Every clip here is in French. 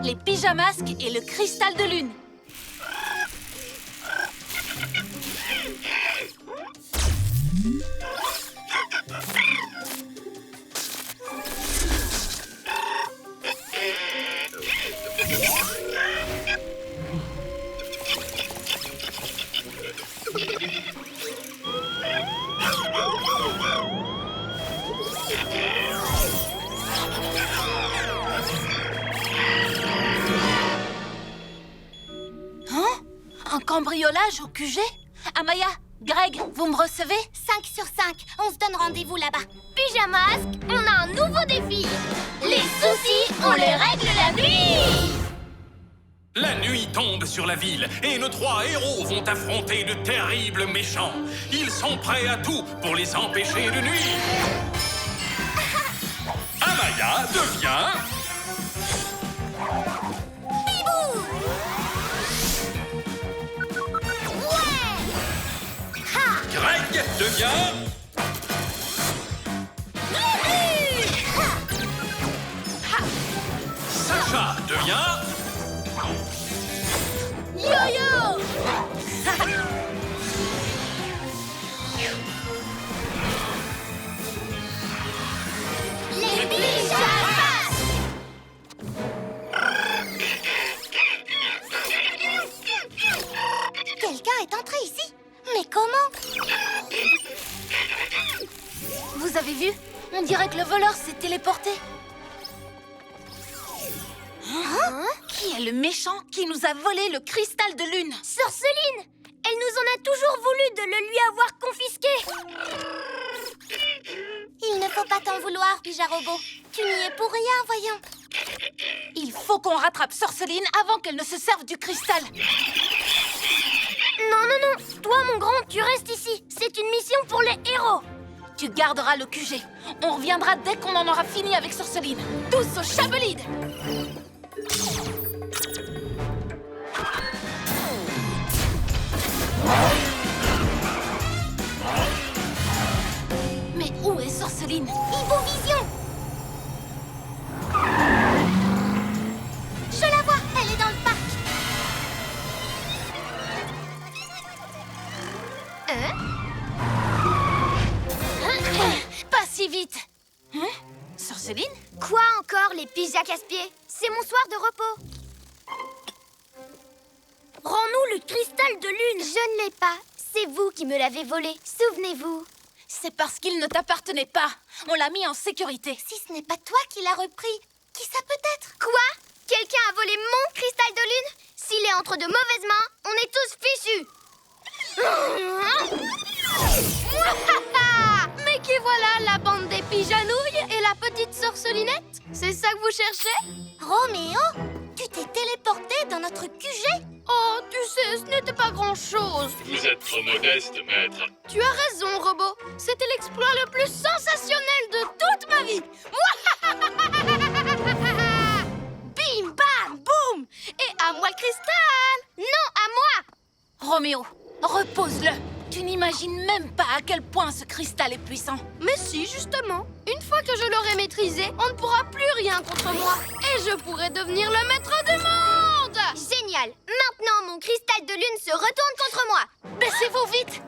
Les pyjamasques et le cristal de lune. Un cambriolage au QG? Amaya, Greg, vous me recevez? 5 sur 5, on se donne rendez-vous là-bas. Pyjamasque, on a un nouveau défi. Les soucis, on les règle la nuit. La nuit tombe sur la ville et nos 3 héros vont affronter de terribles méchants. Ils sont prêts à tout pour les empêcher de nuire. Amaya devient... Bibou! Ouais! Ha! Greg devient... Lulu! Ha! Sacha devient... Yo-yo! Les pyjamas! Quelqu'un est entré ici? Mais comment? Vous avez vu? On dirait que le voleur s'est téléporté. Hein? Qui est le méchant qui nous a volé le cristal de lune? Sorceline! Elle nous en a toujours voulu de le lui avoir confisqué. Il ne faut pas t'en vouloir, Pyjarobot. Tu n'y es pour rien, voyons. Il faut qu'on rattrape Sorceline avant qu'elle ne se serve du cristal. Non, non, non. Toi, mon grand, tu restes ici. C'est une mission pour les héros. Tu garderas le QG. On reviendra dès qu'on en aura fini avec Sorceline. Tous au Chabelide! Mais où est Sorceline? Vision. Je la vois, elle est dans le parc. Pas si vite! Hein? Sorceline? Quoi encore, les pyjas casse-pieds? C'est mon soir de repos. Rends-nous le cristal de lune. Je ne l'ai pas. C'est vous qui me l'avez volé. Souvenez-vous. C'est parce qu'il ne t'appartenait pas. On l'a mis en sécurité. Si ce n'est pas toi qui l'as repris, qui ça peut être? Quoi? Quelqu'un a volé mon cristal de lune? S'il est entre de mauvaises mains, on est tous fichus. Mais qui voilà, la bande des pyjanouilles et la petite sorcelinette? C'est ça que vous cherchez? Roméo, tu t'es téléporté dans notre QG? Oh, tu sais, ce n'était pas grand-chose. Vous êtes trop modeste, maître. Tu as raison, robot. C'était l'exploit le plus sensationnel de toute ma vie. Bim, bam, boum. Et à moi le cristal. Non, à moi! Roméo, repose-le. Tu n'imagines même pas à quel point ce cristal est puissant. Mais si, justement. Une fois que je l'aurai maîtrisé, on ne pourra plus rien contre moi. Et je pourrai devenir le maître du monde. Génial! Maintenant, mon cristal de lune se retourne contre moi. Baissez-vous vite!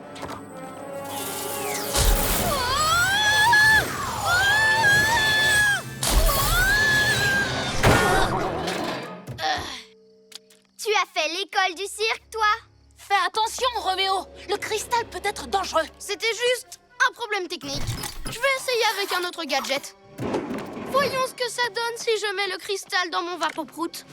Tu as fait l'école du cirque, toi? Fais attention, Roméo. Le cristal peut être dangereux. C'était juste un problème technique. Je vais essayer avec un autre gadget. Voyons ce que ça donne si je mets le cristal dans mon vapoprout.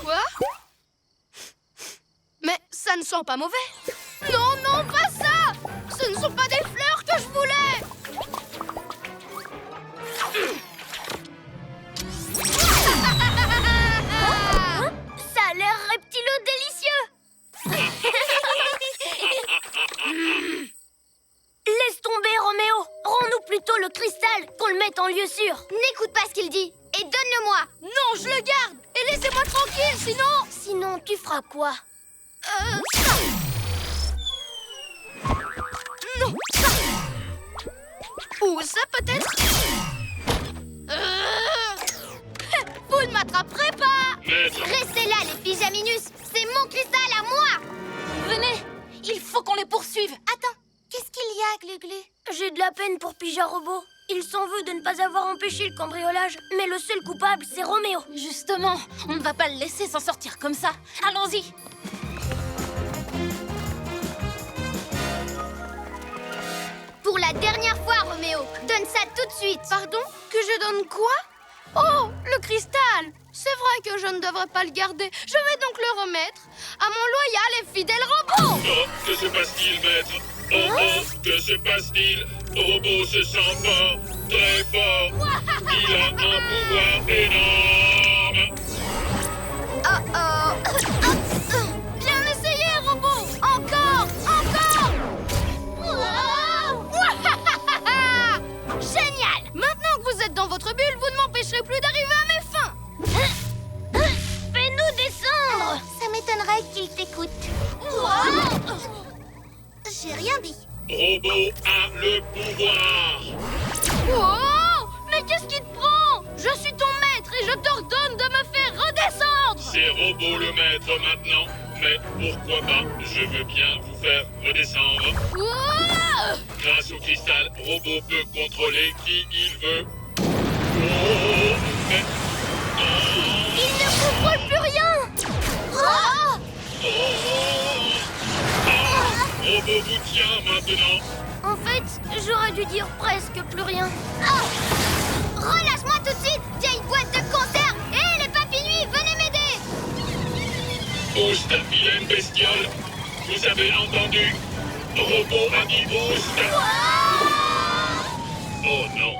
Quoi? Mais ça ne sent pas mauvais. Non, non, pas ça! Ce ne sont pas des fleurs que je voulais! Ça a l'air reptilo délicieux. Laisse tomber, Roméo. Rends-nous plutôt le cristal, qu'on le mette en lieu sûr. N'écoute pas ce qu'il dit et donne-le-moi. Non, je le garde! Et laissez-moi tranquille, sinon... Sinon, Bon, tu feras quoi? Non, ça. Ou ça peut-être. Vous ne m'attraperez pas. Maître, Restez là, les pyjaminus. C'est mon cristal à moi. Venez, il faut qu'on les poursuive. Attends, qu'est-ce qu'il y a, Glu-Glu? J'ai de la peine pour Pyja Robot. Il s'en veut de ne pas avoir empêché le cambriolage. Mais le seul coupable, c'est Roméo. Justement, on ne va pas le laisser s'en sortir comme ça. Allons-y. Pour la dernière fois, Roméo, donne ça tout de suite. Pardon? Que je donne quoi? Oh, le cristal! C'est vrai que je ne devrais pas le garder. Je vais donc le remettre à mon loyal et fidèle robot! oh, que se passe-t-il, maître? Oh, oh, que se passe-t-il? Robot se sent fort, très fort. Il a un pouvoir énorme. Oh oh. Bien essayé, robot! Encore! Encore! Génial! Maintenant que vous êtes dans votre bulle, vous ne m'empêcherez plus d'arriver à mes fins! Fais-nous descendre. Ça m'étonnerait qu'il t'écoute. J'ai rien dit. Robot a le pouvoir. Oh! Mais qu'est-ce qui te prend? Je suis ton maître et je t'ordonne de me faire redescendre! C'est Robot le maître maintenant. Mais pourquoi pas? Je veux bien vous faire redescendre. Oh! Grâce au cristal, Robot peut contrôler qui il veut. Oh, mais... Il ne contrôle plus rien. Oh! Robot vous tient maintenant. En fait, j'aurais dû dire presque plus rien. Oh! Relâche-moi tout de suite, vieille boîte de conserve. Hé, les papinouis, venez m'aider. Boost, vilaine bestiole. Vous avez entendu? Robot a dit boost. Oh non.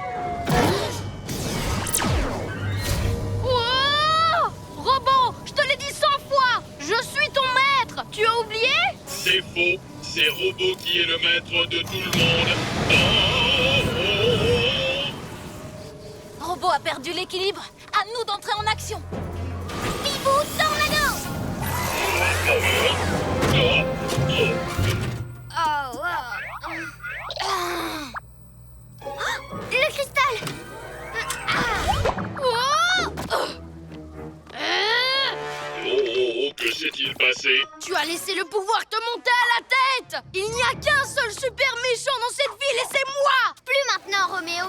Oh! Robot, je te l'ai dit 100 fois! Je suis ton maître! Tu as oublié? C'est faux. C'est Robot qui est le maître de tout le monde. Oh, Robot a perdu l'équilibre. À nous d'entrer en action. Bibou, tornado. Oh, le cristal. oh, que s'est-il passé? Tu as laissé le pouvoir te monter à la tête! Il n'y a qu'un seul super méchant dans cette ville et c'est moi! Plus maintenant, Roméo.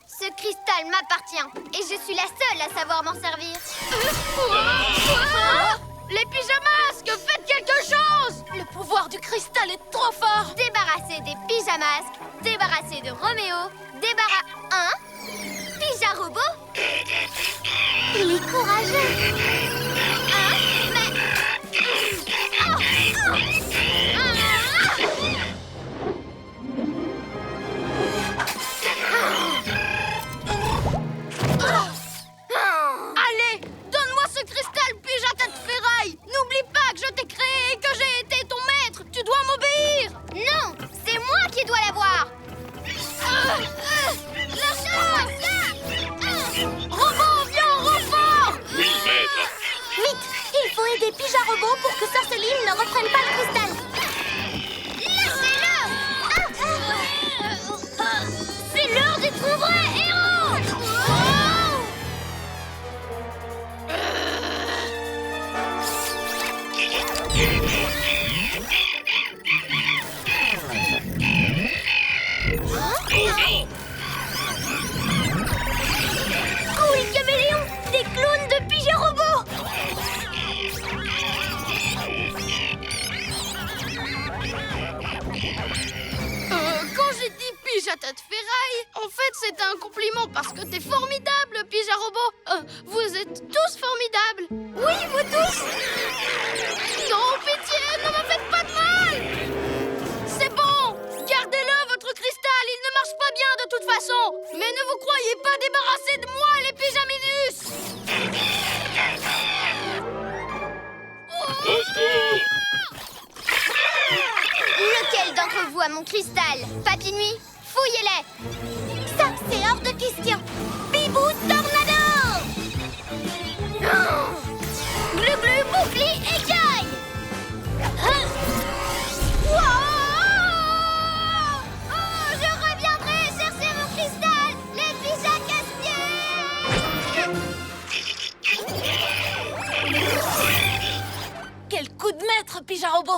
Ce cristal m'appartient et je suis la seule à savoir m'en servir. Les pyjamasques, faites quelque chose! Le pouvoir du cristal est trop fort. Débarrassé des pyjamasques, débarrassé de Roméo, Pyja Robot. Il est courageux. Allez, donne-moi ce cristal puis à tête ferraille! N'oublie pas que je t'ai créé et que j'ai été ton maître! Tu dois m'obéir! Non, c'est moi qui dois l'avoir. Robot, viens au renfort! Oui, maître. Vite, il faut aider Pyja Robot pour que Sorceline ne reprenne pas le cristal. C'est l'heure d'être un vrai héros. Oh non. Cool caméléon, des clones de Pyja Robot. Quand j'ai dit pige à tête ferraille, en fait c'était un compliment parce que t'es formidable, Pyja Robot. Vous êtes tous formidables. Oui, vous tous. Non, pitié, ne me faites pas de mal. C'est bon, gardez-le, votre cristal, il ne marche pas bien de toute façon. Mais ne vous croyez pas débarrassés de moi, les pyjaminus. Au secours. Lequel d'entre vous a mon cristal? Papinouis, Fouillez-les! Ça, c'est hors de question! Bibou Tornado! Glu glu, boucli, écaille! Hein? Wow! Oh, je reviendrai chercher mon cristal! Les pigeons casse-pieds! Quel coup de maître, Pijarobo!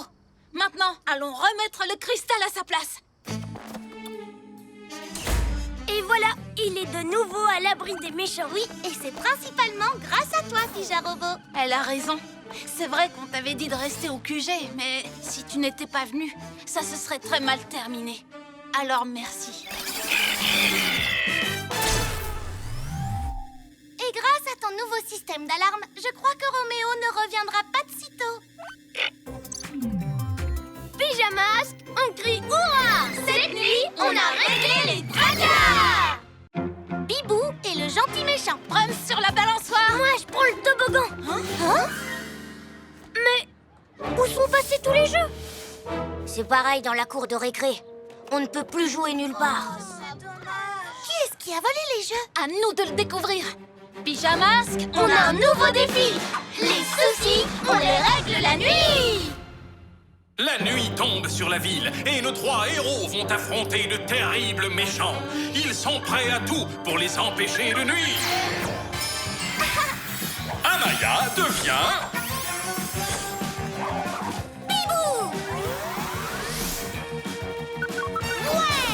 Maintenant, allons remettre le cristal à sa place. Et voilà, il est de nouveau à l'abri des méchants. Oui, et c'est principalement grâce à toi, Pijarobo. Elle a raison. C'est vrai qu'on t'avait dit de rester au QG, mais si tu n'étais pas venu, ça se serait très mal terminé. Alors merci. Et grâce à ton nouveau système d'alarme, je crois que Roméo ne reviendra pas de sitôt. Pyjamasque, on crie hurrah! Cette nuit, on a réglé les tracas! Bibou est le gentil méchant. Rome sur la balançoire. Moi, je prends le toboggan. Hein? Mais où sont passés tous les jeux? C'est pareil dans la cour de récré. On ne peut plus jouer nulle part. Qui est-ce qui a volé les jeux? À nous de le découvrir. Pyjamasque, On a un nouveau défi. Les soucis, on les règle la nuit. La nuit tombe sur la ville et nos 3 héros vont affronter de terribles méchants. Ils sont prêts à tout pour les empêcher de nuire. Amaya devient... Bibou! Ouais!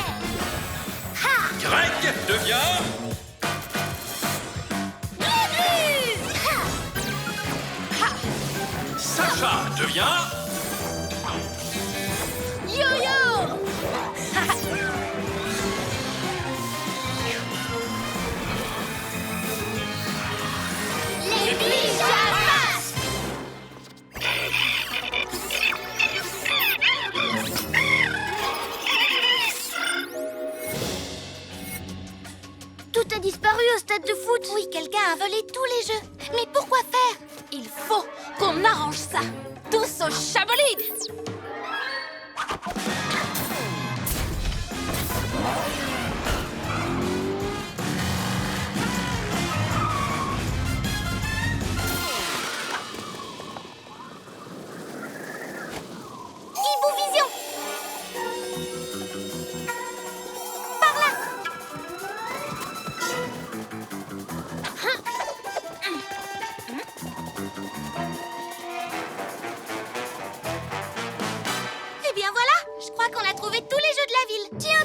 Greg devient... Sacha devient... Yo-yo. Les pyjamas! Tout a disparu au stade de foot. Oui, quelqu'un a volé tous les jeux. Mais pourquoi faire? Il faut qu'on arrange ça. Tous au Chabolide. Hibou Vision! Par là! Eh bien voilà, je crois qu'on a trouvé tous les jeux de la ville. Tiens.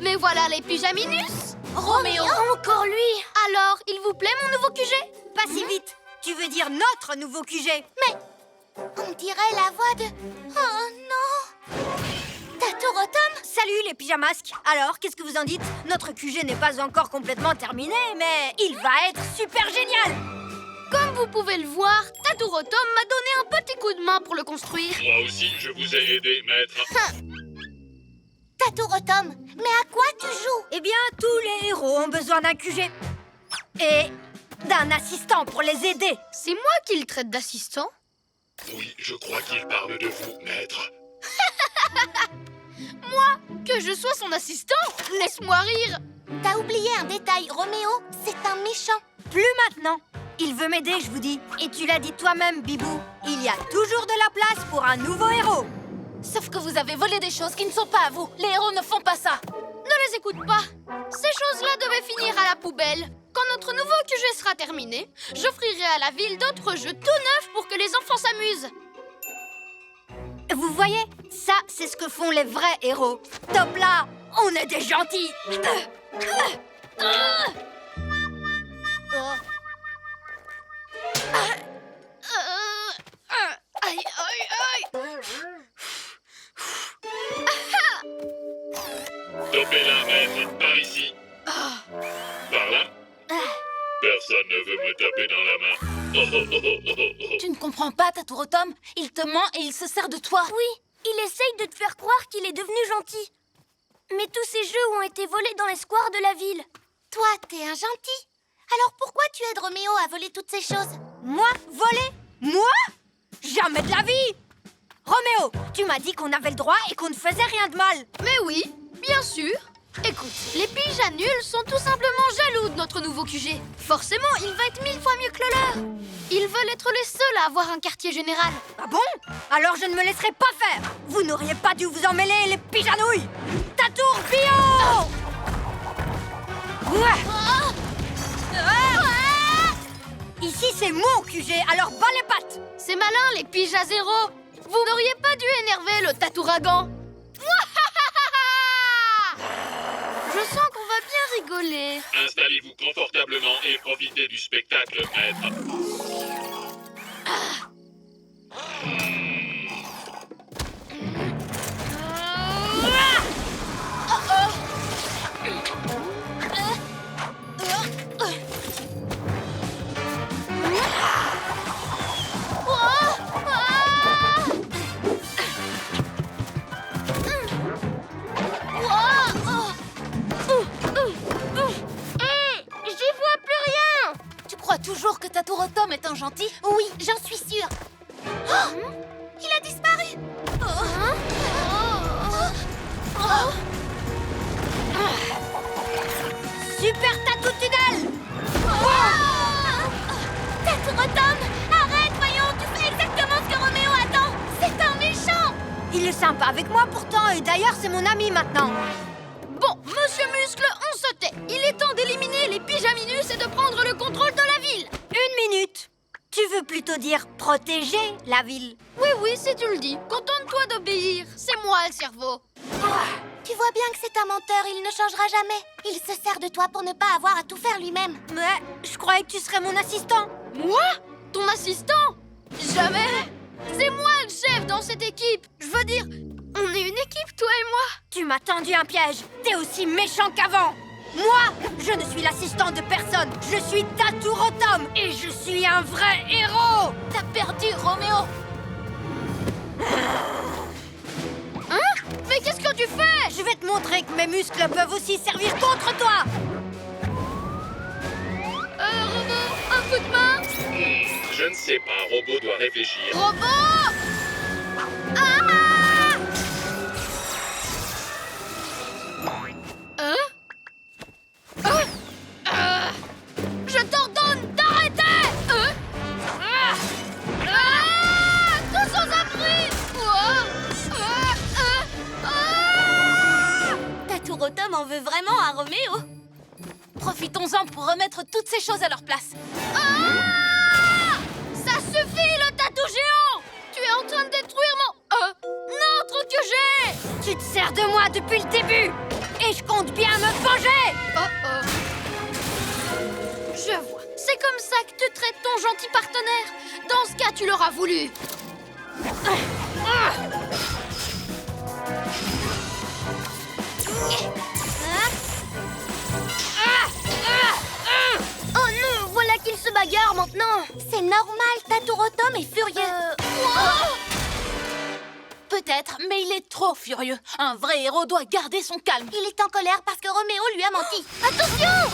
Mais voilà les pyjaminus. Roméo. Encore lui! Alors, il vous plaît mon nouveau QG? Pas si vite. Tu veux dire notre nouveau QG? Mais on dirait la voix de... Oh non! Tatourotom? Salut les pyjamasques. Alors, qu'est-ce que vous en dites? Notre QG n'est pas encore complètement terminé, mais il va être super génial. Comme vous pouvez le voir, Tatourotom m'a donné un petit coup de main pour le construire. Moi aussi, je vous ai aidé, maître. Tatourotom, mais à quoi tu joues? Eh bien, tous les héros ont besoin d'un QG. Et d'un assistant pour les aider. C'est moi qui le traite d'assistant. Oui, je crois qu'il parle de vous, maître. Que je sois son assistant? Laisse-moi rire. T'as oublié un détail, Roméo, c'est un méchant. Plus maintenant. Il veut m'aider, je vous dis. Et tu l'as dit toi-même, Bibou. Il y a toujours de la place pour un nouveau héros. Sauf que vous avez volé des choses qui ne sont pas à vous. Les héros ne font pas ça. Ne les écoute pas. Ces choses-là devaient finir à la poubelle. Quand notre nouveau QG sera terminé, j'offrirai à la ville d'autres jeux tout neufs pour que les enfants s'amusent. Vous voyez, ça, c'est ce que font les vrais héros. Top là, on est des gentils. Aïe. Topez-la, maître, par ici. Par là. Personne ne veut me taper dans la main. Tu ne comprends pas, Tatourotom. Il te ment et il se sert de toi. Oui, il essaye de te faire croire qu'il est devenu gentil. Mais tous ces jeux ont été volés dans les squares de la ville. Toi, t'es un gentil. Alors pourquoi tu aides Roméo à voler toutes ces choses? Moi, voler? Moi? Jamais de la vie. Roméo, tu m'as dit qu'on avait le droit et qu'on ne faisait rien de mal. Mais oui, Bien sûr. Écoute, les pigeons nuls sont tout simplement jaloux de notre nouveau QG. Forcément, il va être 1000 fois mieux que le leur. Ils veulent être les seuls à avoir un quartier général. Ah bon? Alors je ne me laisserai pas faire. Vous n'auriez pas dû vous en mêler, les pigeonouilles. Tatour bio. Ouais. Ici, c'est mon QG, alors bas les pattes. C'est malin, les piges à zéro. Vous n'auriez pas dû énerver le tatouragan. Je sens qu'on va bien rigoler. Installez-vous confortablement et profitez du spectacle, maître. J'y vois plus rien. Tu crois toujours que Tatour-Tom est un gentil? Oui, j'en suis sûre. Il a disparu. Super tatou tunnel. Tatour-Tom, arrête, voyons, tu fais exactement ce que Roméo attend. C'est un méchant. Il est sympa avec moi pourtant, et d'ailleurs c'est mon ami maintenant. Bon, Monsieur Muscle, on se tait. Il est temps d'éliminer les pyjaminus et de prendre le contrôle de la ville. 1 minute. Tu veux plutôt dire protéger la ville? Oui, si tu le dis. Contente-toi d'obéir. C'est moi le cerveau. Tu vois bien que c'est un menteur, il ne changera jamais. Il se sert de toi pour ne pas avoir à tout faire lui-même. Mais je croyais que tu serais mon assistant. Moi? Ton assistant? Jamais. C'est moi le chef dans cette équipe. Je veux dire, on est une équipe, toi et moi. Tu m'as tendu un piège. T'es aussi méchant qu'avant. Moi, je ne suis l'assistant de personne. Je suis Tatour-Tom et je suis un vrai héros. T'as perdu, Roméo. Hein? Mais qu'est-ce que tu fais? Je vais te montrer que mes muscles peuvent aussi servir contre toi. Robot, un coup de main. Je ne sais pas, Robot doit réfléchir. Robot! Je t'ordonne d'arrêter! Tous aux abris! Tatour-Tom en veut vraiment à Roméo. Profitons-en pour remettre toutes ces choses à leur place. Ça suffit, le tatou géant! Tu es en train de détruire notre QG! Tu te sers de moi depuis le début et je compte bien me venger. Je vois. C'est comme ça que tu traites ton gentil partenaire. Dans ce cas, tu l'auras voulu. Oh non, voilà qu'il se bagarre maintenant. C'est normal, Tatour-Tom est furieux. Peut-être, mais il est trop furieux. Un vrai héros doit garder son calme. Il est en colère parce que Roméo lui a menti. Attention!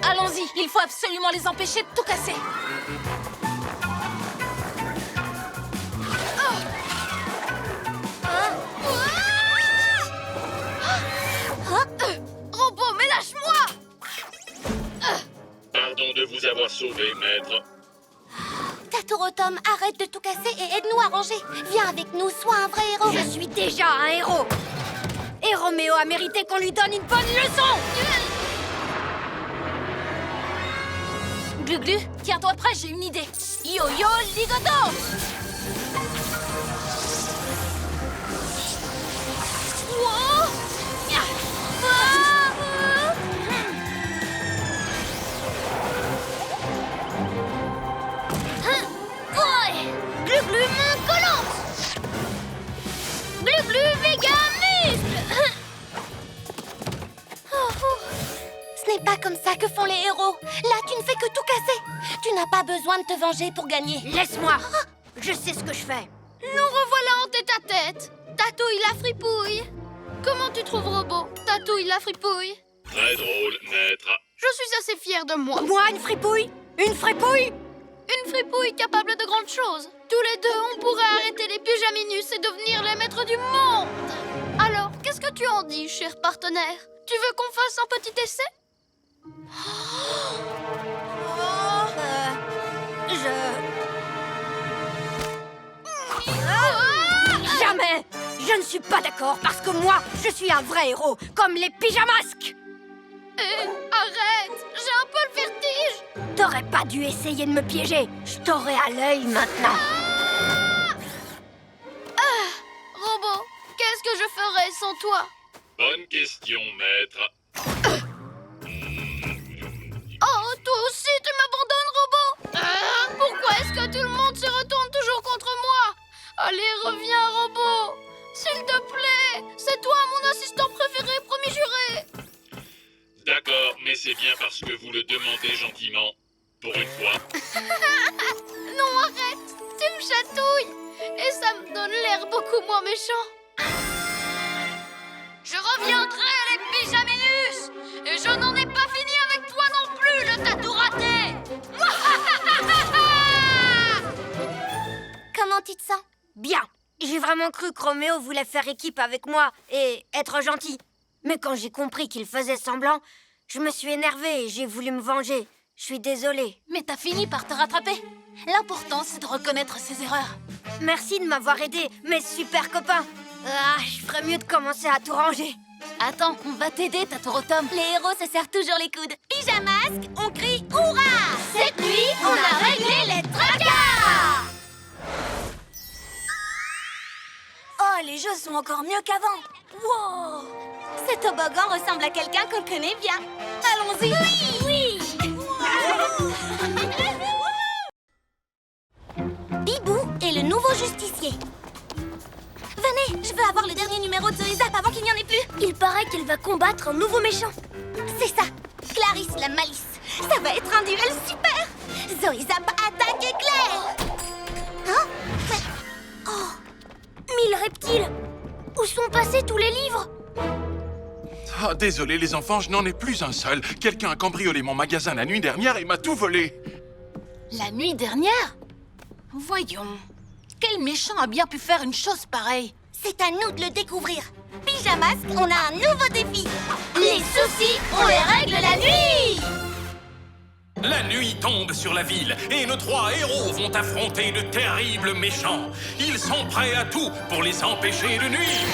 Allons-y, il faut absolument les empêcher de tout casser. Robot, mais lâche-moi! Pardon de vous avoir sauvé, maître. Tatour-Tom, arrête de tout casser et aide-nous à ranger. Viens avec nous, sois un vrai héros. Je suis déjà un héros. Et Roméo a mérité qu'on lui donne une bonne leçon. Glu-Glu, tiens-toi prêt, j'ai une idée. Yo-yo, ligoto! Glu-Glu, main collante. Glu-Glu, méga muscle. Ce n'est pas comme ça que font les héros. Là, tu ne fais que tout casser. Tu n'as pas besoin de te venger pour gagner. Laisse-moi. Je sais ce que je fais. Nous revoilà en tête-à-tête. Tatouille la fripouille. Comment tu trouves Robot? Tatouille la fripouille. Très drôle, maître. Je suis assez fière de moi. Moi, une fripouille? Une fripouille? Une fripouille capable de grandes choses. Tous les deux, on pourrait arrêter les pyjaminus et devenir les maîtres du monde. Alors, qu'est-ce que tu en dis, cher partenaire? Tu veux qu'on fasse un petit essai? Jamais! Je ne suis pas d'accord parce que moi, je suis un vrai héros, comme les pyjamasques! Arrête! J'ai un peu le vertige! T'aurais pas dû essayer de me piéger. Je t'aurais à l'œil maintenant. Robot, qu'est-ce que je ferais sans toi? Bonne question, maître. Oh, toi aussi, tu m'abandonnes, robot? Pourquoi est-ce que tout le monde se retourne toujours contre moi? Allez, reviens, robot! S'il te plaît! C'est toi, mon assistant préféré, promis juré! D'accord, mais c'est bien parce que vous le demandez gentiment. Pour une fois. Non, arrête! Tu me chatouilles! Et ça me donne l'air beaucoup moins méchant. Je reviendrai, les pyjaminus! Et je n'en ai pas fini avec toi non plus, le tatou raté! Comment tu te sens? Bien. J'ai vraiment cru que Roméo voulait faire équipe avec moi et être gentil. Mais quand j'ai compris qu'il faisait semblant, je me suis énervée et j'ai voulu me venger. Je suis désolée. Mais t'as fini par te rattraper. L'important, c'est de reconnaître ses erreurs. Merci de m'avoir aidé, mes super copains. Ah, je ferais mieux de commencer à tout ranger. Attends, on va t'aider, Tatourotom. Les héros se serrent toujours les coudes. Pyjamasque, on crie hurrah! Cette nuit, on a réglé les tracas! Oh, les jeux sont encore mieux qu'avant. Wow! Ce toboggan ressemble à quelqu'un qu'on connaît bien. Allons-y. Oui! Bibou est le nouveau justicier. Venez, je veux avoir le dernier numéro de Zoïzap avant qu'il n'y en ait plus. Il paraît qu'elle va combattre un nouveau méchant. C'est ça, Clarisse la Malice. Ça va être un duel super. Zoïzap attaque éclair. Hein? Mais... Oh, 1000 reptiles. Où sont passés tous les livres? Ah, désolé les enfants, je n'en ai plus un seul. Quelqu'un a cambriolé mon magasin la nuit dernière et m'a tout volé. La nuit dernière? Voyons. Quel méchant a bien pu faire une chose pareille? C'est à nous de le découvrir. Pyjamasque, on a un nouveau défi. Les soucis, on les règle la nuit. La nuit tombe sur la ville et nos 3 héros vont affronter de terribles méchants. Ils sont prêts à tout pour les empêcher de nuire.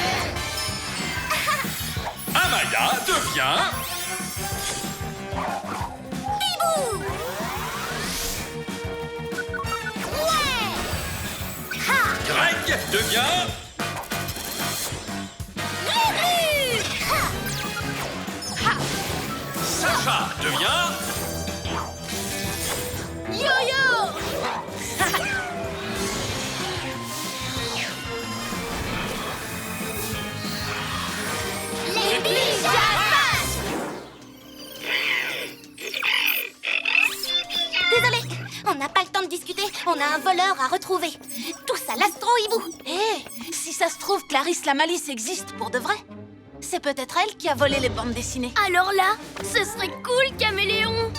Amaya devient... Bibou. Ouais. Ha. Greg devient... Glu-glu. Ha. Sacha devient... Yo-yo. Les pyjamas. Désolé, on n'a pas le temps de discuter. On a un voleur à retrouver. Tous à l'astro-hibou. Hé, si ça se trouve, Clarisse la Malice existe pour de vrai. C'est peut-être elle qui a volé les bandes dessinées. Alors là, ce serait cool, Caméléon.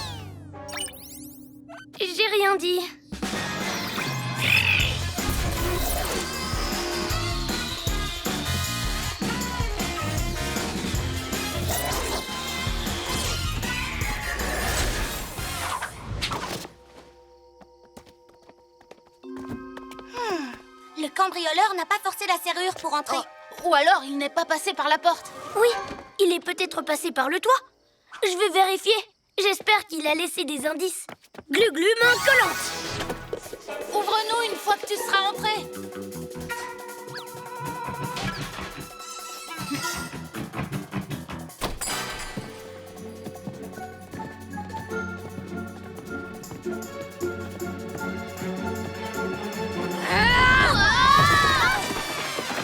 J'ai rien dit. Le cambrioleur n'a pas forcé la serrure pour entrer. Ou alors, il n'est pas passé par la porte. Oui, il est peut-être passé par le toit. Je vais vérifier. J'espère qu'il a laissé des indices. Glu-glu, main collante. Ouvre-nous une fois que tu seras entré.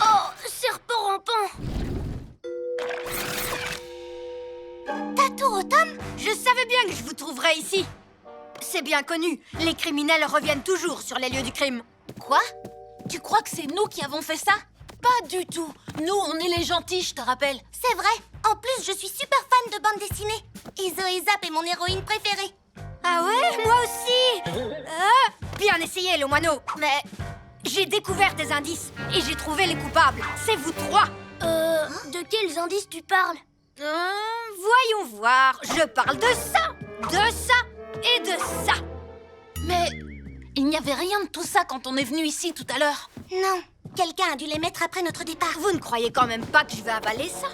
Oh, serpent rampant. Tatourotom? Je savais bien que je vous trouverais ici. C'est bien connu, les criminels reviennent toujours sur les lieux du crime. Quoi? Tu crois que c'est nous qui avons fait ça? Pas du tout. Nous, on est les gentils, je te rappelle. C'est vrai. En plus, je suis super fan de bande dessinée. Et Zoé Zap est mon héroïne préférée. Ah ouais, moi aussi. Bien essayé, le moineau. Mais j'ai découvert des indices et j'ai trouvé les coupables. C'est vous trois. De quels indices tu parles? Voyons voir. Je parle de ça et de ça. Mais il n'y avait rien de tout ça quand on est venu ici tout à l'heure. Non. Quelqu'un a dû les mettre après notre départ. Vous ne croyez quand même pas que je vais avaler ça?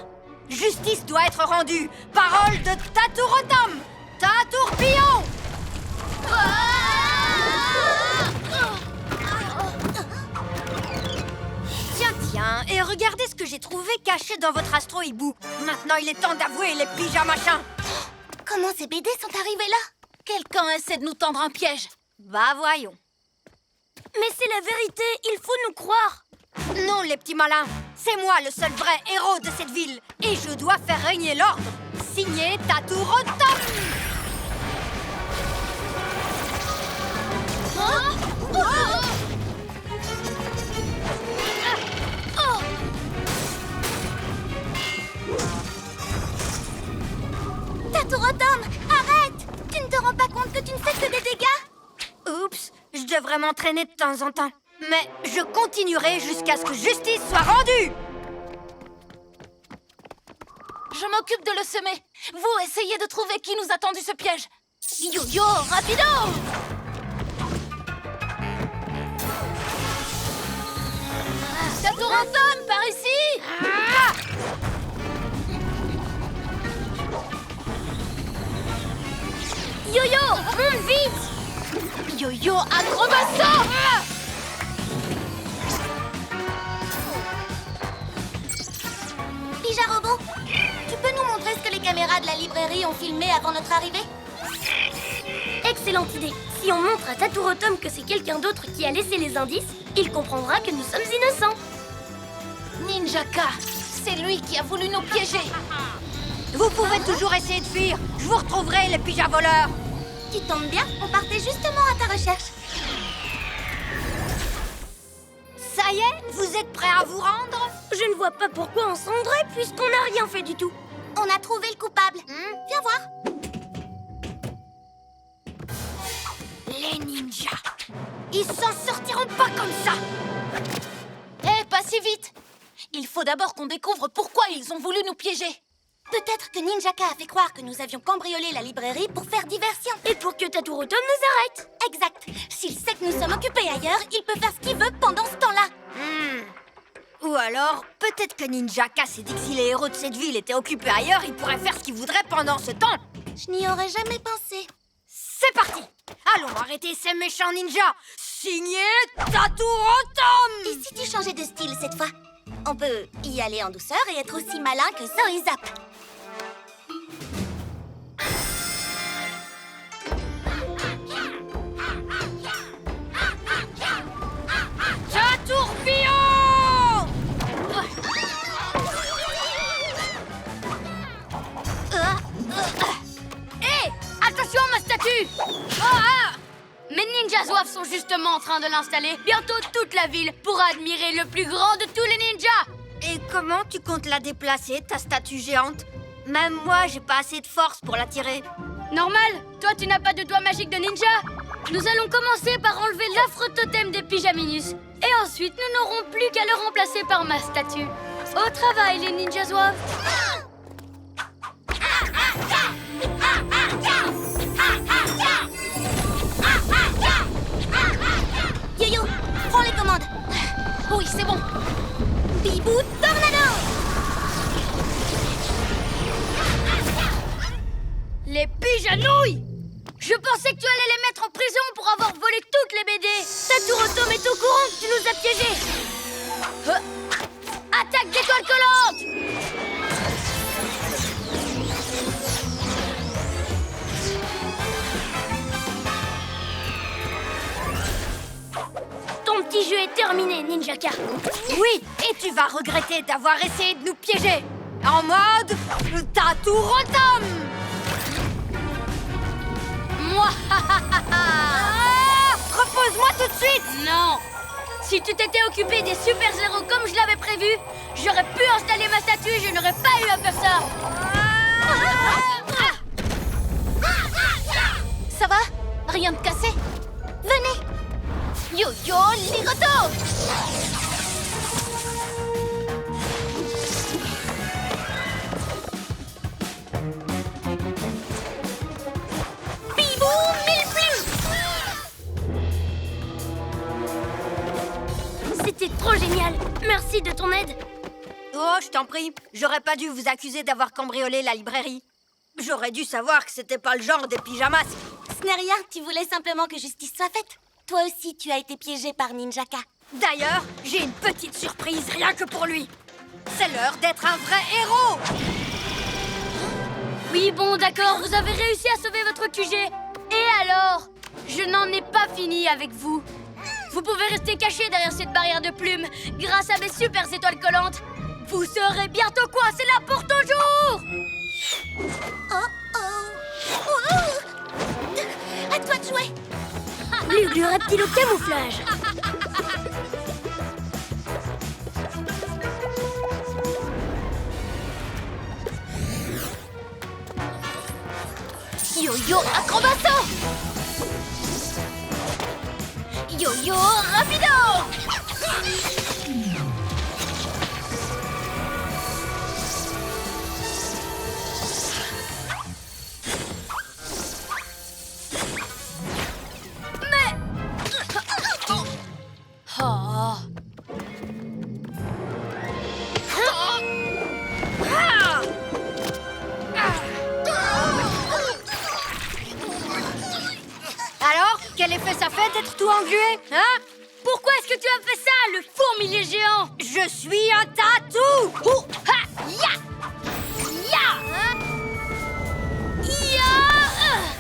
Justice doit être rendue. Parole de Tatourotom. Tatourpillon. Tiens, et regardez ce que j'ai trouvé caché dans votre astro-hibou. Maintenant, il est temps d'avouer les pyjamachins. Comment ces BD sont arrivés là? Quelqu'un essaie de nous tendre un piège. Bah voyons. Mais c'est la vérité, il faut nous croire. Non, les petits malins. C'est moi le seul vrai héros de cette ville. Et je dois faire régner l'ordre. Signé Tatourotom. Tatourotom, arrête! Tu ne te rends pas compte que tu ne fais que des dégâts? Oups, je devrais m'entraîner de temps en temps. Mais je continuerai jusqu'à ce que justice soit rendue. Je m'occupe de le semer. Vous, essayez de trouver qui nous a tendu ce piège. Yo-yo, rapido! Tatourotom, par ici! Yo-yo, monte vite! Yo-yo, acrobasso! Pyja-robot, tu peux nous montrer ce que les caméras de la librairie ont filmé avant notre arrivée? Excellente idée. Si on montre à Tatourotom que c'est quelqu'un d'autre qui a laissé les indices, il comprendra que nous sommes innocents. Ninjaka, c'est lui qui a voulu nous piéger. Vous pouvez toujours essayer de fuir. Je vous retrouverai, les pyjavoleurs. Tu tombes bien, on partait justement à ta recherche. Ça y est, vous êtes prêts à vous rendre? Je ne vois pas pourquoi on se rendrait puisqu'on n'a rien fait du tout. On a trouvé le coupable. Viens voir. Les ninjas. Ils s'en sortiront pas comme ça. Pas si vite. Il faut d'abord qu'on découvre pourquoi ils ont voulu nous piéger. Peut-être que Ninjaka a fait croire que nous avions cambriolé la librairie pour faire diversion. Et pour que Tatourotom nous arrête. Exact. S'il sait que nous sommes occupés ailleurs, il peut faire ce qu'il veut pendant ce temps-là. Ou alors, peut-être que Ninjaka s'est dit que si les héros de cette ville étaient occupés ailleurs, ils pourraient faire ce qu'ils voudraient pendant ce temps. Je n'y aurais jamais pensé. C'est parti. Allons arrêter ces méchants ninjas. Signé Tatourotom. Et si tu changeais de style cette fois? On peut y aller en douceur et être aussi malin que Zoé Zap. Tatourbillon. Hé, attention à ma statue! Mes ninjas zouaves sont justement en train de l'installer. Bientôt, toute la ville pourra admirer le plus grand de tous les ninjas! Et comment tu comptes la déplacer, ta statue géante? Même moi, j'ai pas assez de force pour la tirer. Normal, toi tu n'as pas de doigt magique de ninja. Nous allons commencer par enlever l'affreux totem des pyjaminus. Et ensuite, nous n'aurons plus qu'à le remplacer par ma statue. Au travail, les ninjas zouaves! Yo-yo, prends les commandes. Oui, c'est bon. Bibou Tornado. Les pyjanouilles! Je pensais que tu allais les mettre en prison pour avoir volé toutes les BD. Tatourotom est au courant que tu nous as piégés. Attaque d'étoile collante! Ton petit jeu est terminé, Ninjaka. Oui, et tu vas regretter d'avoir essayé de nous piéger. En mode Tatourotom. Moi, Repose-moi tout de suite. non! Si tu t'étais occupé des super-héros comme je l'avais prévu, j'aurais pu installer ma statue et je n'aurais pas eu à faire ça. Ça va? Rien de cassé? Venez! Yo-yo Ligoto! Bibou Mille-Plumes! C'était trop génial. Merci de ton aide. Oh, je t'en prie. J'aurais pas dû vous accuser d'avoir cambriolé la librairie. J'aurais dû savoir que c'était pas le genre des pyjamas. Ce n'est rien, tu voulais simplement que justice soit faite. Toi aussi, tu as été piégé par Ninjaka. D'ailleurs, j'ai une petite surprise rien que pour lui. C'est l'heure d'être un vrai héros. Oui, bon, d'accord, vous avez réussi à sauver votre QG. Et alors? Je n'en ai pas fini avec vous. Vous pouvez rester caché derrière cette barrière de plumes grâce à mes super étoiles collantes. Vous serez bientôt coincé là pour toujours. À toi de jouer. Glu-Glu reptile au camouflage. Yo-yo Acrobasso! Yo-yo Rapido! Oh. Alors, quel effet ça fait d'être tout englué, hein? Pourquoi est-ce que tu as fait ça, le fourmilier géant? Je suis un tatou. Ha! Ya! Ya! Hein?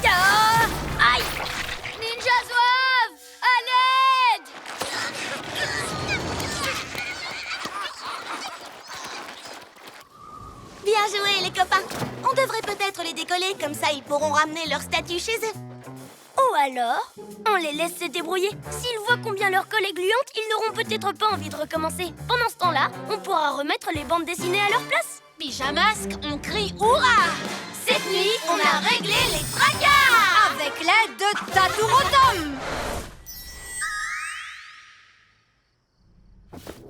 Ya! Aïe! Ninja Zouave! À l'aide! Bien joué, les copains. On devrait peut-être les décoller, comme ça ils pourront ramener leur statue chez eux. Ou alors, on les laisse se débrouiller. S'ils voient combien leur colle est gluante, ils n'auront peut-être pas envie de recommencer. Pendant ce temps-là, on pourra remettre les bandes dessinées à leur place. Pyjamasque, on crie hurrah! Cette nuit, on a réglé les tracas Avec l'aide de Taturotom.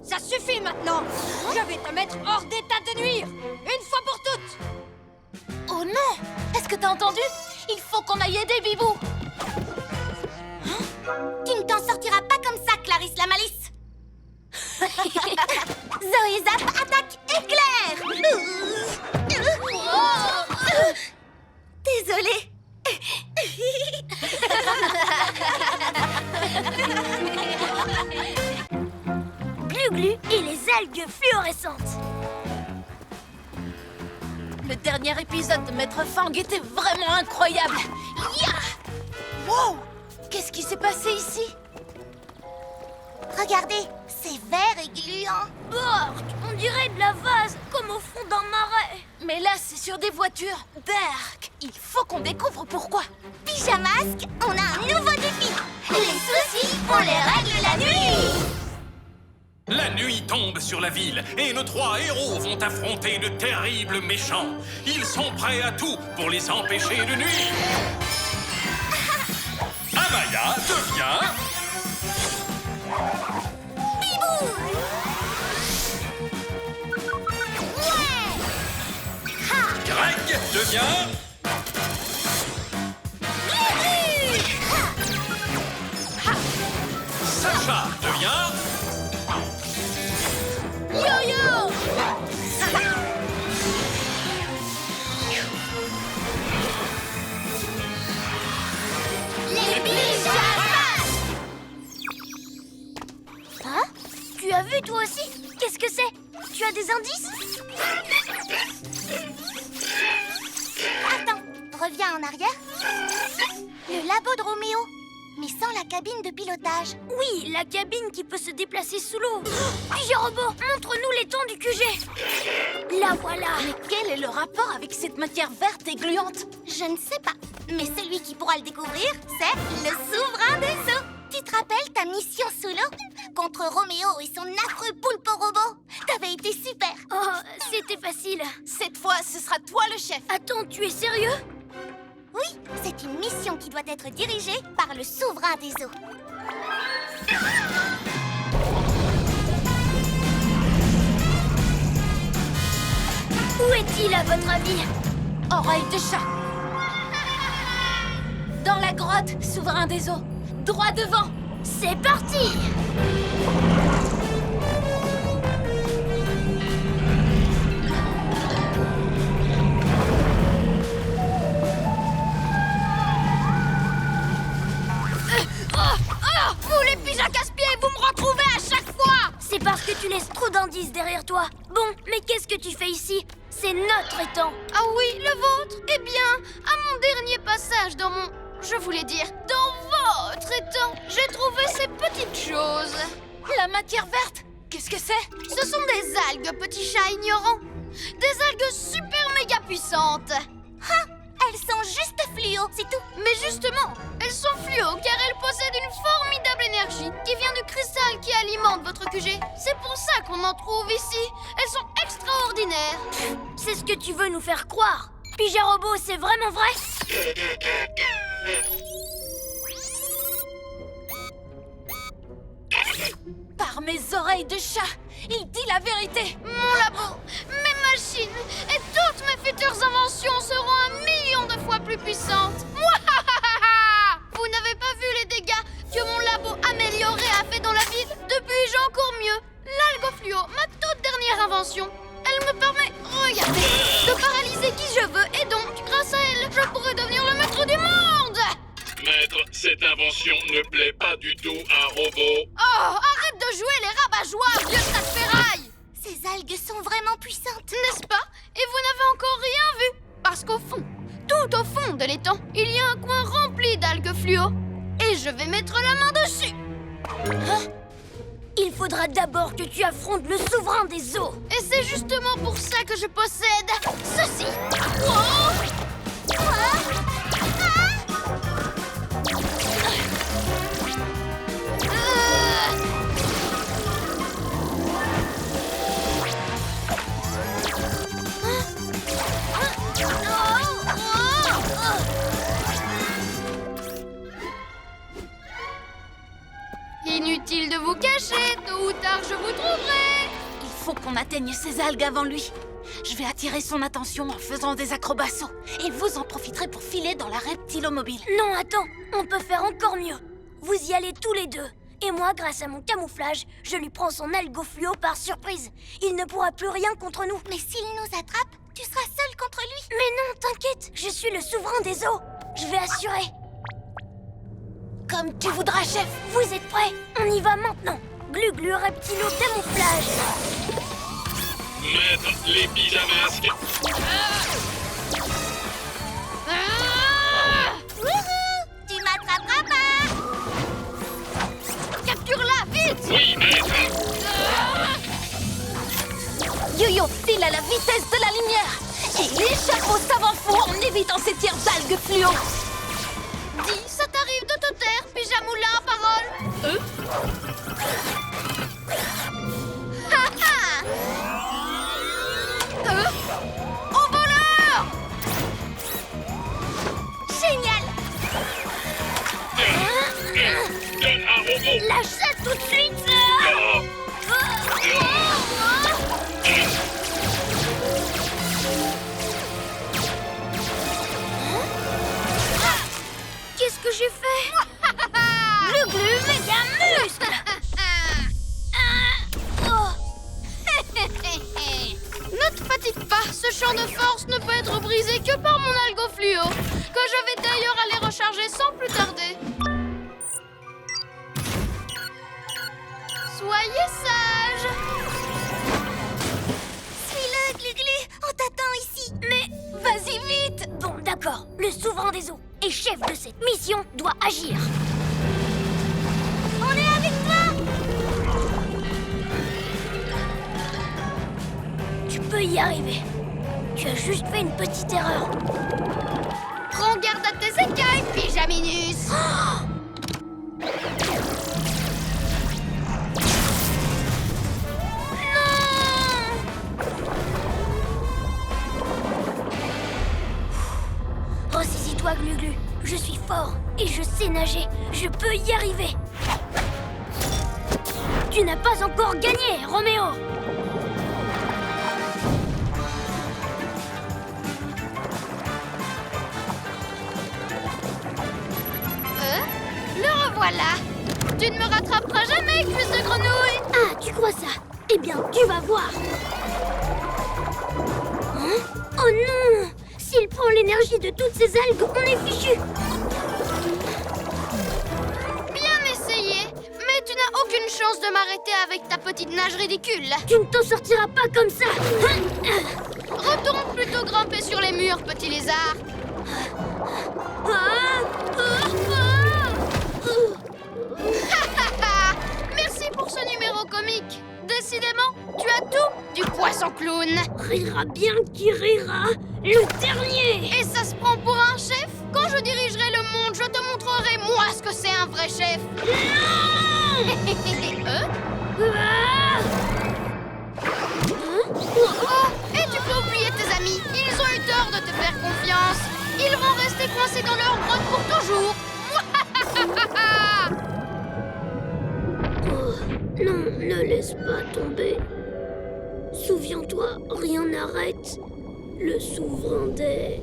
Ça suffit maintenant. Je vais te mettre hors d'état de nuire. Une fois pour toutes. Oh non! Est-ce que t'as entendu? Il faut qu'on aille aider Bibou! Tu ne t'en sortiras pas comme ça, Clarisse la Malice. Zoé Zap, attaque éclair. Désolée. Glu-Glu et les algues fluorescentes. Le dernier épisode de Maître Fang était vraiment incroyable! Ya! Wow! Qu'est-ce qui s'est passé ici? Regardez, c'est vert et gluant. Bork, on dirait de la vase, comme au fond d'un marais. Mais là, c'est sur des voitures. Berk, il faut qu'on découvre pourquoi. Pyjamasque, on a un nouveau défi. Les soucis, on les règle la nuit. La nuit tombe sur la ville et nos trois héros vont affronter de terribles méchants. Ils sont prêts à tout pour les empêcher de nuire. Amaya devient... Bibou. Greg devient... Sacha devient... Yo-yo! Les pyjamas. Hein? Tu as vu toi aussi? Qu'est-ce que c'est? Tu as des indices? Attends, reviens en arrière. Le labo de Roméo, mais sans la cabine de pilotage. Oui, la cabine qui peut se déplacer sous l'eau. Puis robot, montre-nous les temps du QG. La voilà. Mais quel est le rapport avec cette matière verte et gluante? Je ne sais pas, mais celui qui pourra le découvrir, c'est le souverain des eaux. Tu te te rappelles ta mission sous l'eau? Contre Roméo et son affreux poulpe robot? T'avais été super. Oh, c'était facile. Cette fois, ce sera toi le chef. Attends, tu es sérieux? Oui, c'est une mission qui doit être dirigée par le souverain des eaux. Où est-il à votre avis? Oreille de chat. Dans la grotte, souverain des eaux. Droit devant. C'est parti! Vous les piges à casse-pieds, vous me retrouvez à chaque fois! C'est parce que tu laisses trop d'indices derrière toi. Bon, mais qu'est-ce que tu fais ici? C'est notre étang. Ah oui, le vôtre? Eh bien, à mon dernier passage dans mon... Je voulais dire, dans votre étang, j'ai trouvé ces petites choses. La matière verte. Qu'est-ce que c'est? Ce sont des algues, petits chats ignorants. Des algues super méga puissantes. Elles sont juste fluo, c'est tout. Mais justement, elles sont fluo car elles possèdent une formidable énergie qui vient du cristal qui alimente votre QG. C'est pour ça qu'on en trouve ici. Elles sont extraordinaires. C'est ce que tu veux nous faire croire. Pija Robot, c'est vraiment vrai? Par mes oreilles de chat, il dit la vérité. Mon labo, mes machines et toutes mes futures inventions seront 1 000 000 de fois plus puissantes. Mouahahaha! Vous n'avez pas vu les dégâts que mon labo amélioré a fait dans la ville? Depuis, j'ai encore mieux. L'algofluo, ma toute dernière invention. Elle me permet, regardez, de paralyser qui je veux et donc, grâce à elle, je pourrais devenir le maître du monde. Maître, cette invention ne plaît pas du tout à Robot. Oh, arrête de jouer les rabat-joie, vieux tas de ferraille! Ces algues sont vraiment puissantes. N'est-ce pas? Et vous n'avez encore rien vu. Parce qu'au fond, tout au fond de l'étang, il y a un coin rempli d'algues fluo. Et je vais mettre la main dessus. Il faudra d'abord que tu affrontes le souverain des eaux. Et c'est justement pour ça que je possède ceci. Oh! Inutile de vous cacher, tôt ou tard je vous trouverai. Il faut qu'on atteigne ces algues avant lui. Je vais attirer son attention en faisant des acrobaties. Et vous en profiterez pour filer dans la reptilomobile. Non, attends, on peut faire encore mieux. Vous y allez tous les deux. Et moi, grâce à mon camouflage, je lui prends son algofluo par surprise. Il ne pourra plus rien contre nous. Mais s'il nous attrape, tu seras seul contre lui. Mais non, t'inquiète, je suis le souverain des eaux. Je vais assurer. Comme tu voudras, chef. Vous êtes prêts? On y va maintenant. Glu-glu reptilo camouflage. Maître, les pyjamasques. Wouhou! Tu m'attraperas pas. Capture-la, vite! Oui, maître. Yo-Yo file à la vitesse de la lumière. Et il échappe au savant fou en évitant ces tirs d'algues fluo. Dis, ça t'arrive de te taire, Pyjamoula, parole? Au voleur! Génial. Donne à Robot. Lâche-la tout de suite. Qu'est-ce que j'ai fait? Glu-glu méga muscle. Ne te fatigue pas, ce champ de force ne peut être brisé que par mon algofluo, que je vais d'ailleurs aller recharger sans plus tarder. Soyez sage. Suis-le, Glu-Glu. On t'attend ici. Mais vas-y vite. Bon, d'accord. Le souverain des eaux et chef de cette mission doit agir. On est avec toi. Tu peux y arriver. Tu as juste fait une petite erreur. Prends garde à tes écailles, Pyjaminus. Je suis fort et je sais nager. Je peux y arriver. Tu n'as pas encore gagné, Roméo. Le revoilà. Tu ne me rattraperas jamais, cuisse de grenouille. Ah, tu crois ça? Eh bien, tu vas voir. Hein? Oh non! S'il prend l'énergie de toutes ces algues, on est fichu. Bien essayé. Mais tu n'as aucune chance de m'arrêter avec ta petite nage ridicule. Tu ne t'en sortiras pas comme ça. Retourne plutôt grimper sur les murs, petit lézard. Merci pour ce numéro comique. Décidément, tu as tout du poisson clown. Rira bien qui rira, le dernier. Et ça se prend pour un chef? Quand je dirigerai le monde, je te montrerai moi ce que c'est un vrai chef. Oh, et tu peux oublier tes amis. Ils ont eu tort de te faire confiance. Ils vont rester coincés dans leur grotte pour toujours. Non, ne laisse pas tomber. Souviens-toi, rien n'arrête le souverain des...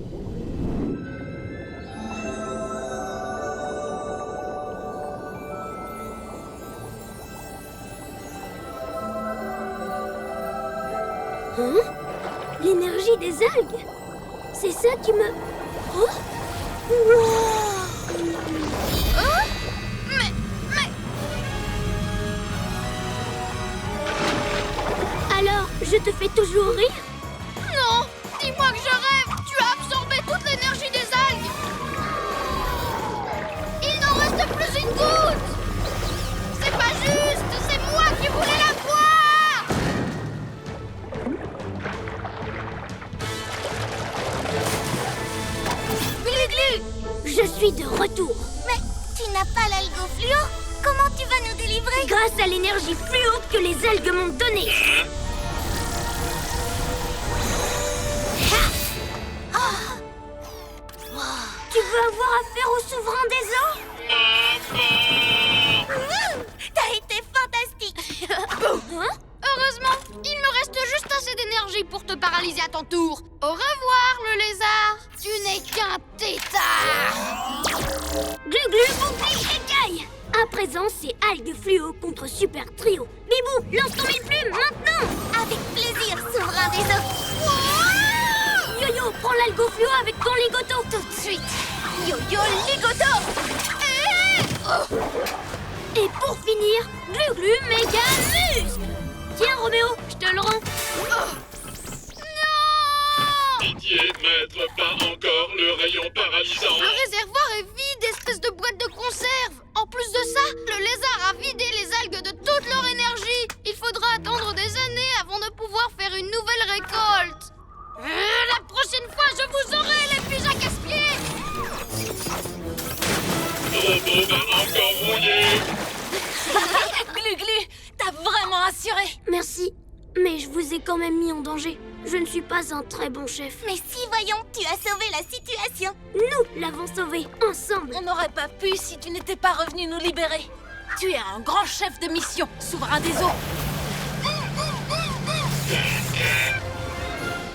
Hein? L'énergie des algues? C'est ça qui me... Oh! Wow! Alors, je te fais toujours rire? Non, dis-moi que je rêve. Tu as absorbé toute l'énergie des algues. Il n'en reste plus une goutte. C'est pas juste. C'est moi qui voulais la boire. Glu-glu! Je suis de retour. Mais tu n'as pas l'algo fluo? Comment tu vas nous délivrer? Grâce à l'énergie fluo que les algues m'ont donnée. Tu veux avoir affaire au souverain des eaux? T'as été fantastique. Heureusement, il me reste juste assez d'énergie pour te paralyser à ton tour. Au revoir, le lézard. Tu n'es qu'un tétard. Glu-glu, bouclier, écaille. À présent, c'est algues fluo contre super trio. Bibou, lance ton mille plumes maintenant. Avec plaisir, souverain des eaux. Yo-yo, prends l'algo fluo avec ton ligoto. Tout de suite. Yo-yo, ligoto. Et pour finir, glu-glu, méga muscle. Tiens, Roméo, je te le rends. Pitié, maître, pas encore le rayon paralysant. Le réservoir est vide, espèce de boîte de conserve. En plus de ça, le lézard a vidé les algues de toute leur énergie. Il faudra attendre des années avant de pouvoir faire une nouvelle récolte. La prochaine fois, je vous aurai les piges à casse-pieds. Robot va encore rouiller. Glu-glu, t'as vraiment assuré. Merci, mais je vous ai quand même mis en danger. Je ne suis pas un très bon chef. Mais si, voyons, tu as sauvé la situation. Nous l'avons sauvé, ensemble. On n'aurait pas pu si tu n'étais pas revenu nous libérer. Tu es un grand chef de mission, souverain des eaux.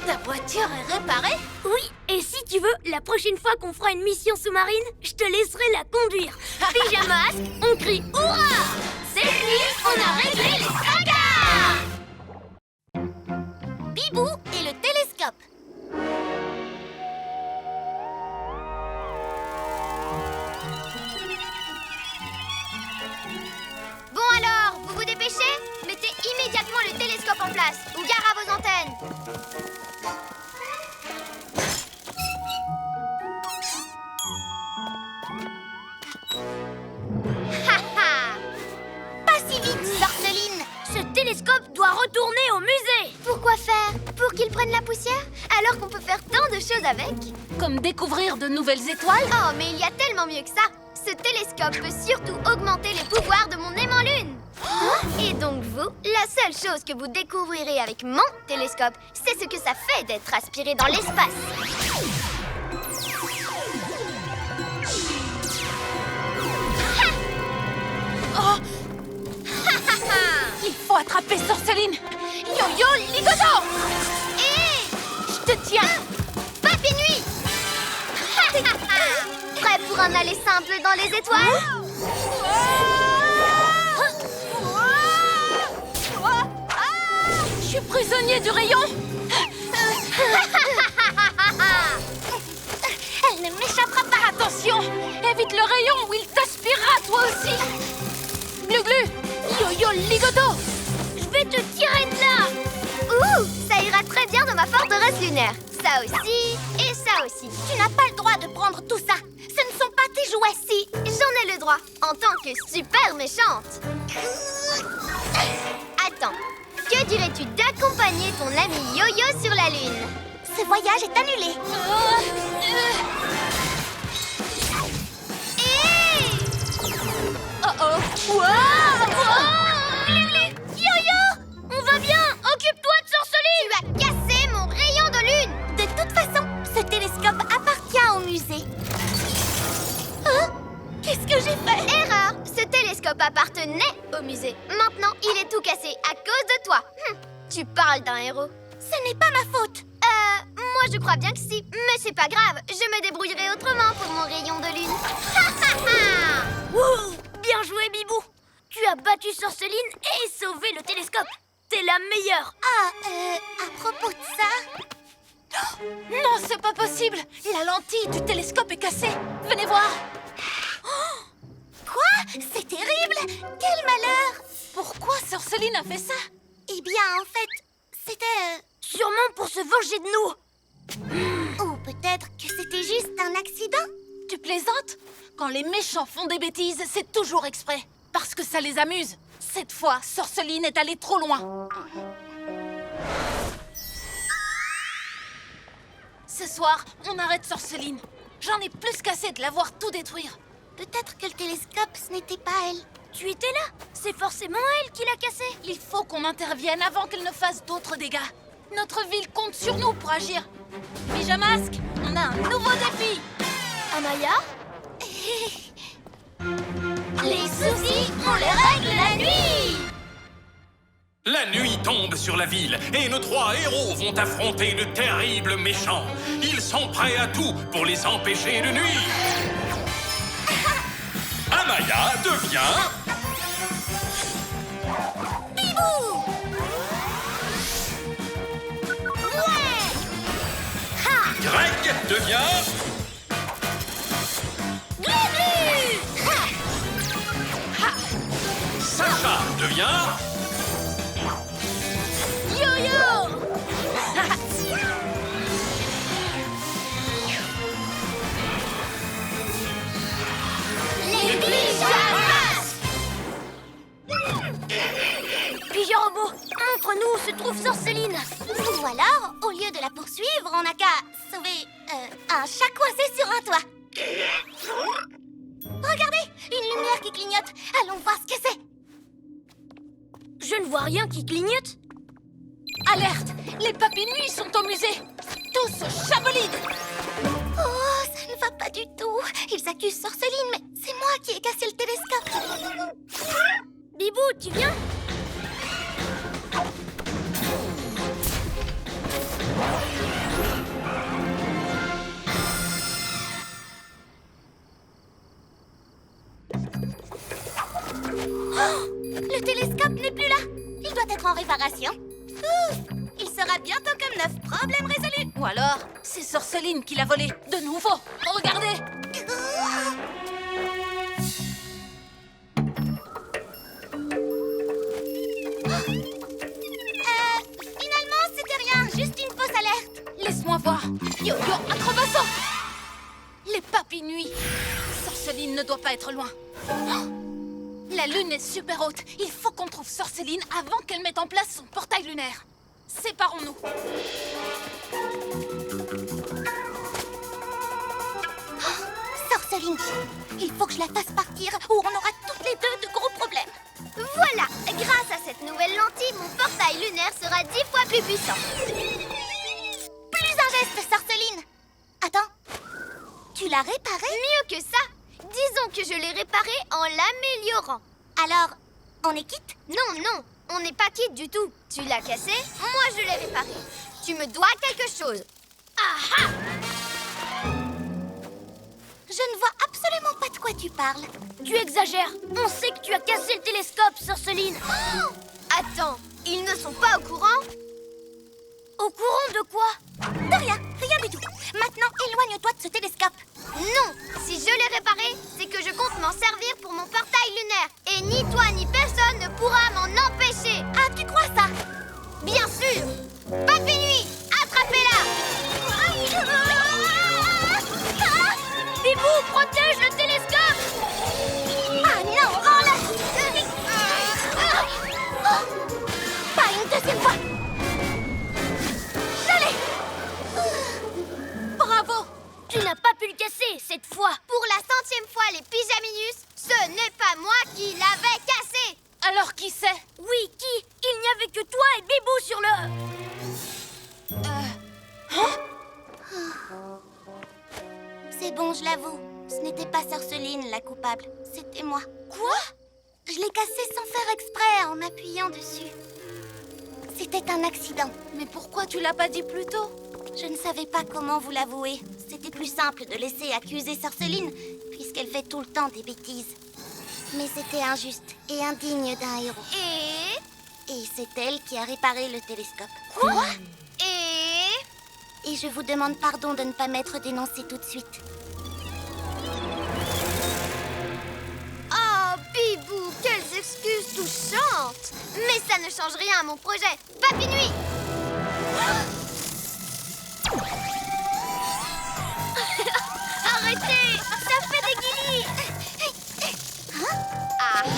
Ta voiture est réparée? Oui, et si tu veux, la prochaine fois qu'on fera une mission sous-marine, je te laisserai la conduire. Pyjamasque, on crie hurrah! Cette nuit, on a réglé les sagas! Bibou et le télescope. Bon alors, vous vous dépêchez? Mettez immédiatement le télescope en place, ou gare à vos antennes. Pas si vite, Sorceline. Ce télescope doit retourner au musée. Pourquoi faire? Pour qu'ils prennent la poussière? Alors qu'on peut faire tant de choses avec? Comme découvrir de nouvelles étoiles? Oh, mais il y a tellement mieux que ça. Ce télescope peut surtout augmenter les pouvoirs de mon aimant lune. Et donc vous, la seule chose que vous découvrirez avec mon télescope, c'est ce que ça fait d'être aspiré dans l'espace. attraper Sorceline. Yo-yo Ligodo. Je te tiens. Papy Nuit. Prêt pour un aller simple dans les étoiles? Je suis prisonnier du rayon. Elle ne m'échappera pas. Attention, évite le rayon ou il t'aspirera toi aussi. Glu-glu, yo-yo Ligodo. Je vais te tirer de là. Ouh, ça ira très bien dans ma forteresse lunaire. Ça aussi et ça aussi. Tu n'as pas le droit de prendre tout ça. Ce ne sont pas tes jouets. Si, j'en ai le droit, en tant que super méchante. Attends, que dirais-tu d'accompagner ton ami Yo-Yo sur la Lune? Ce voyage est annulé. Yo-Yo, on va bien. Occupe-toi de Sorceline. Tu as cassé mon rayon de lune. De toute façon, ce télescope appartient au musée. Hein? Qu'est-ce que j'ai fait? Erreur. Ce télescope appartenait au musée. Maintenant, il est tout cassé à cause de toi. Tu parles d'un héros. Ce n'est pas ma faute. Moi je crois bien que si. Mais c'est pas grave, je me débrouillerai autrement pour mon rayon de lune. Wouh! Bien joué, Bibou! Tu as battu Sorceline et sauvé le télescope. T'es la meilleure. À propos de ça... Non, c'est pas possible. La lentille du télescope est cassée. Venez voir. Quoi? C'est terrible! Quel malheur! Pourquoi Sorceline a fait ça? Eh bien, en fait, c'était... Sûrement pour se venger de nous. Ou peut-être que c'était juste un accident? Tu plaisantes? Quand les méchants font des bêtises, c'est toujours exprès. Parce que ça les amuse. Cette fois, Sorceline est allée trop loin. Ce soir, on arrête Sorceline. J'en ai plus qu'assez de la voir tout détruire. Peut-être que le télescope, ce n'était pas elle. Tu étais là. C'est forcément elle qui l'a cassé. Il faut qu'on intervienne avant qu'elle ne fasse d'autres dégâts. Notre ville compte sur nous pour agir. Pyjamasque, on a un nouveau défi. Amaya? Les soucis, on les règle la nuit! La nuit tombe sur la ville et nos 3 héros vont affronter de terribles méchants. Ils sont prêts à tout pour les empêcher de nuire. Amaya devient... Bibou! Ouais! Greg devient... Glu-glu! Sacha devient... Yo-yo! Les pyjamas! Pyjarobot, montre-nous où se trouve Sorceline. Ou alors, au lieu de la poursuivre, on n'a qu'à sauver un chat coincé sur un toit. Regardez, une lumière qui clignote. Allons voir ce que c'est. Je ne vois rien qui clignote. Alerte! Les papy nuits sont au musée. Tous au Chabolide. Oh, ça ne va pas du tout. Ils accusent Sorceline, mais c'est moi qui ai cassé le télescope. Bibou, tu viens? Oh, le télescope n'est plus là. Il doit être en réparation. Ouf, il sera bientôt comme neuf. Problème résolu. Ou alors, c'est Sorceline qui l'a volé. De nouveau. Regardez. Finalement, c'était rien. Juste une fausse alerte. Laisse-moi voir. Yo-yo, acrobasso. Les papy nuits. Sorceline ne doit pas être loin. Oh, la lune est super haute. Il faut qu'on trouve Sorceline avant qu'elle mette en place son portail lunaire. Séparons-nous. Sorceline, il faut que je la fasse partir ou on aura toutes les deux de gros problèmes. Voilà, grâce à cette nouvelle lentille, mon portail lunaire sera 10 fois plus puissant. Plus un geste, Sorceline. Attends, tu l'as réparé? Mieux que ça. Disons que je l'ai réparé en l'améliorant. Alors, on est quitte? Non, non. on n'est pas quitte du tout. Tu l'as cassé, moi je l'ai réparé. Tu me dois quelque chose. Ah ah! Je ne vois absolument pas de quoi tu parles. Tu exagères. On sait que tu as cassé le télescope, Sœur Céline. Oh! Attends, ils ne sont pas au courant? Au courant de quoi? De rien, rien du tout. Maintenant, éloigne-toi de ce télescope. Non, si je l'ai réparé, c'est que je compte m'en servir pour mon portail lunaire. Et ni toi ni personne ne pourra m'en empêcher. Ah, tu crois ça? Bien sûr. Papy Nuit, attrapez-la. Bibou, protège le télescope. Ah non, rends-le. Pas une deuxième fois. Bravo! Tu n'as pas pu le casser cette fois. Pour la 100e fois, les pyjaminus, ce n'est pas moi qui l'avais cassé. Alors qui c'est? Oui, qui? Il n'y avait que toi et Bibou sur le... C'est bon, je l'avoue. Ce n'était pas Sœur Céline la coupable. C'était moi. Quoi? Je l'ai cassé sans faire exprès en appuyant dessus. C'était un accident. Mais pourquoi tu l'as pas dit plus tôt? Je ne savais pas comment vous l'avouer. C'était plus simple de laisser accuser Sœur Céline, puisqu'elle fait tout le temps des bêtises. Mais c'était injuste et indigne d'un héros. Et c'est elle qui a réparé le télescope. Quoi? Et je vous demande pardon de ne pas m'être dénoncée tout de suite. Oh, Bibou, quelles excuses touchantes. Mais ça ne change rien à mon projet. Papy Nuit. Arrêtez, ça fait des guillis. Ah ah.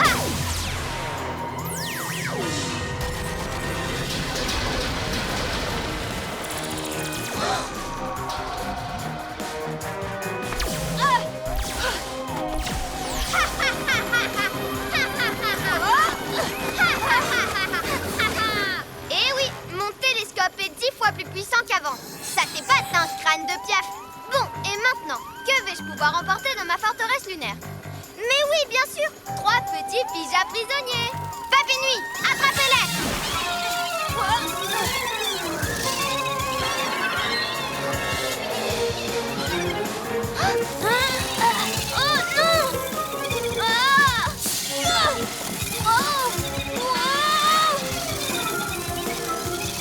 Eh oui, mon télescope est 10 fois plus puissant qu'avant. Ça t'épate, un crâne de piaf. Bon, et maintenant, que vais-je pouvoir emporter dans ma forteresse lunaire? Mais oui, bien sûr, 3 petits pyjas prisonniers. Papy Nuit, attrapez-les! Oh non!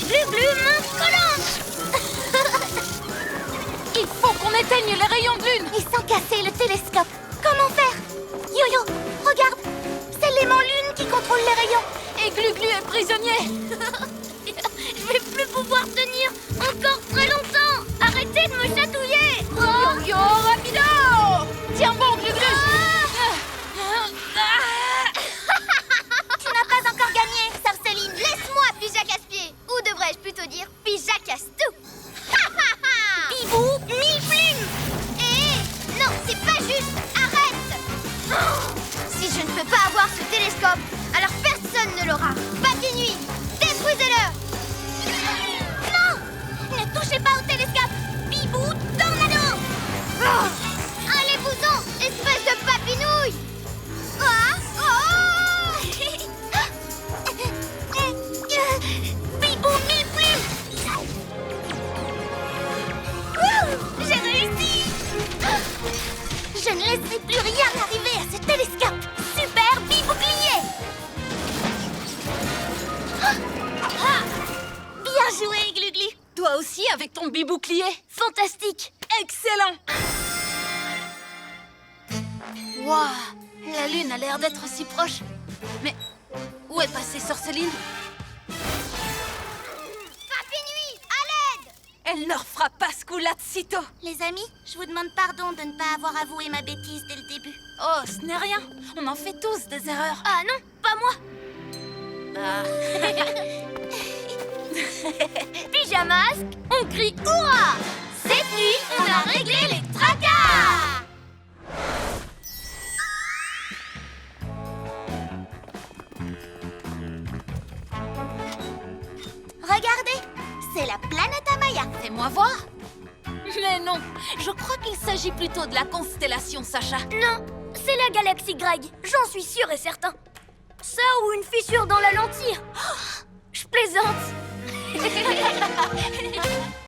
Glu-glu, mince collante. Il faut qu'on éteigne les rayons de lune! Et sans casser le télescope. Comment faire? Yo-Yo, regarde. C'est l'aimant lune qui contrôle les rayons. Et Glu-Glu est prisonnier! Je vais plus pouvoir tenir encore très longtemps. Arrêtez de me chatouiller. Oh. Yo, rapido! Tiens bon, Glu-Glu! Tu n'as pas encore gagné, Sœur Céline. Laisse-moi, pyja casse-pied. Ou devrais-je plutôt dire pyja casse-tout? Bibou, 1000 plumes. Non, c'est pas juste. Arrête! Si je ne peux pas avoir ce télescope, alors personne ne l'aura. Papy Nuit, détruisez-le! Non, ne touchez pas au télescope. Bibou, tornado. Allez-vous-en, espèce de papinouille! Ah! Oh! Bibou, 1000 plumes. J'ai réussi. Je ne laisserai plus rien arriver à ce télescope. Super bibouclier. Bien joué, Gluglu. Toi aussi avec ton bibouclier? Fantastique. Excellent! Waouh! La lune a l'air d'être si proche. Mais où est passée Sœur Céline? Papy Nuit, à l'aide! Elle leur fera pas ce coup-là de sitôt. Les amis, je vous demande pardon de ne pas avoir avoué ma bêtise dès le début. Oh, ce n'est rien. On en fait tous des erreurs. Ah non, pas moi. Ah. Pyjamasque, on crie hurrah. Cette nuit, on a réglé les tracas. Regardez, c'est la planète Amaya. Fais-moi voir. Mais non, je crois qu'il s'agit plutôt de la constellation Sacha. Non, c'est la galaxie Greg, j'en suis sûr et certain. Ça ou une fissure dans la lentille. plaisante.